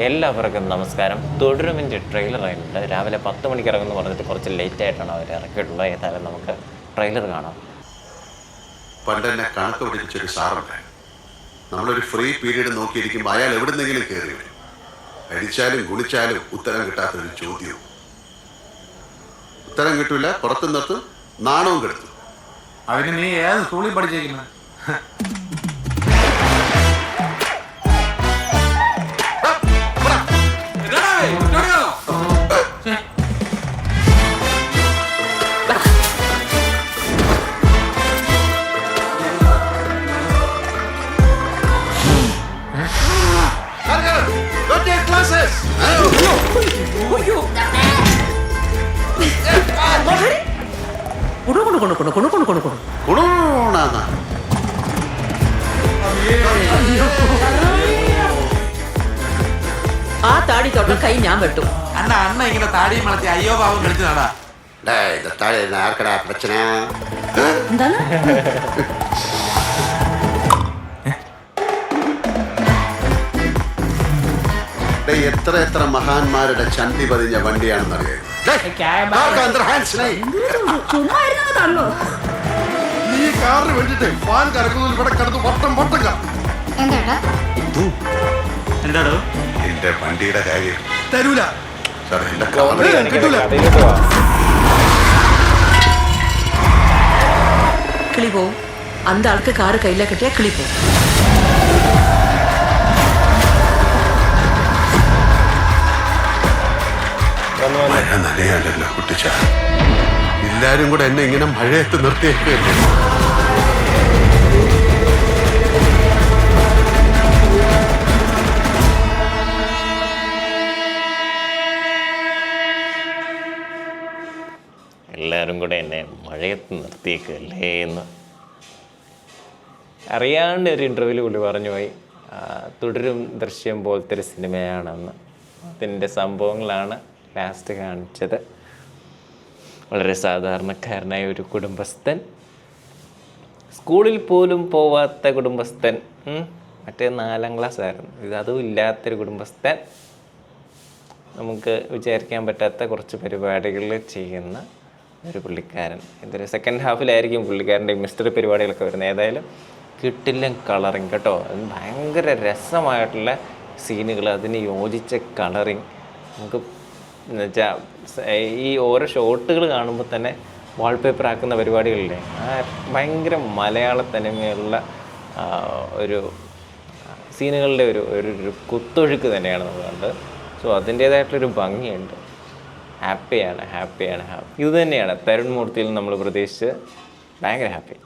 എല്ലാവർക്കും നമസ്കാരം. തുടരുമിൻ്റെ ട്രെയിലർ ആയിട്ടുണ്ട്. രാവിലെ 10 മണിക്ക് ഇറങ്ങുമെന്ന് പറഞ്ഞിട്ട് കുറച്ച് ലേറ്റ് ആയിട്ടാണ് അവർ ഇറക്കിയിട്ടുള്ളത്. ഏതായാലും നമുക്ക് ട്രെയിലർ കാണാം. പണ്ട് എന്നെ കണക്ക് പഠിപ്പിച്ചൊരു സാറുണ്ട്. നമ്മളൊരു ഫ്രീ പീരീഡ് നോക്കിയിരിക്കുമ്പോൾ അയാൾ എവിടുന്നെങ്കിലും കയറി വരും. അടിച്ചാലും ഗുണിച്ചാലും ഉത്തരം കിട്ടാത്തൊരു ചോദ്യവും. ഉത്തരം കിട്ടൂല, പുറത്തു നിർത്തും, നാണവും കെടുത്തു. അതിന് നീ ഏത് സ്കൂളിൽ പഠിച്ചേക്കുന്നത്? ആ താടി തൊട്ട കൈ ഞാൻ വെട്ടു. അണ്ണ ഇങ്ങനെ താടിയും വളർത്തി അയ്യോ പാവം കളിച്ചതാടാ. ആർക്കടാ പ്രശ്ന? എന്താണ് എത്ര എത്ര മഹാന്മാരുടെ ചന്തി പതിഞ്ഞ വണ്ടിയാണെന്നറിയാം. നീ കാറിന് വേണ്ടിട്ട് പാൽ കറക്കുന്നത് ഇവിടെ കിടന്ന് വട്ടം പൊട്ടക്ക. എന്താടോ എന്റെ വണ്ടിയുടെ കാര്യം തരൂല. കിളി പോവും. அந்த ആൾക്ക് കാറ് കയ്യിലെ കിട്ടിയ കിളി പോവും. മഴ നനയാലല്ലോ കുട്ടിച്ച. എല്ലാരും കൂടെ എന്നെ ഇങ്ങനെ മഴയത്ത് നിർത്തിയേക്കല്ലേ. എല്ലാവരും കൂടെ എന്നെ മഴയത്ത് നിർത്തിയേക്കല്ലേ എന്ന് അറിയാണ്ട് ഒരു ഇൻ്റർവ്യൂവിൽ പുള്ളി പറഞ്ഞു പോയി. തുടരും ദൃശ്യം പോലത്തെ ഒരു സിനിമയാണെന്ന്. അതിൻ്റെ സംഭവങ്ങളാണ് ലാസ്റ്റ് കാണിച്ചത്. വളരെ സാധാരണക്കാരനായ ഒരു കുടുംബസ്ഥൻ, സ്കൂളിൽ പോലും പോവാത്ത കുടുംബസ്ഥൻ. മറ്റേ 4ാം ക്ലാസ് ആയിരുന്നു, ഇതും ഇല്ലാത്തൊരു കുടുംബസ്ഥൻ. നമുക്ക് വിചാരിക്കാൻ പറ്റാത്ത കുറച്ച് പരിപാടികൾ ചെയ്യുന്ന ഒരു പുള്ളിക്കാരൻ. ഇതൊരു സെക്കൻഡ് ഹാഫിലായിരിക്കും പുള്ളിക്കാരൻ്റെ മിസ്റ്ററി പരിപാടികളൊക്കെ വരുന്നത്. ഏതായാലും കിട്ടില്ല കളറിങ് കേട്ടോ. അത് ഭയങ്കര രസമായിട്ടുള്ള സീനുകൾ, അതിന് യോജിച്ച കളറിങ്. നമുക്ക് എന്നുവെച്ചാൽ ഈ ഓരോ ഷോട്ടുകൾ കാണുമ്പോൾ തന്നെ വാൾപേപ്പർ ആക്കുന്ന പരിപാടികളില്ലേ, ഭയങ്കര മലയാള തനിമയുള്ള ഒരു സീനുകളുടെ ഒരു കുത്തൊഴുക്ക് തന്നെയാണ് നമ്മൾ കണ്ടത്. സോ അതിൻ്റേതായിട്ടുള്ളൊരു ഭംഗിയുണ്ട്. ഹാപ്പിയാണ്. ഇത് തന്നെയാണ് തരുൺ മൂർത്തിയിൽ നമ്മൾ പ്രതീക്ഷിച്ച്. ഭയങ്കര ഹാപ്പി.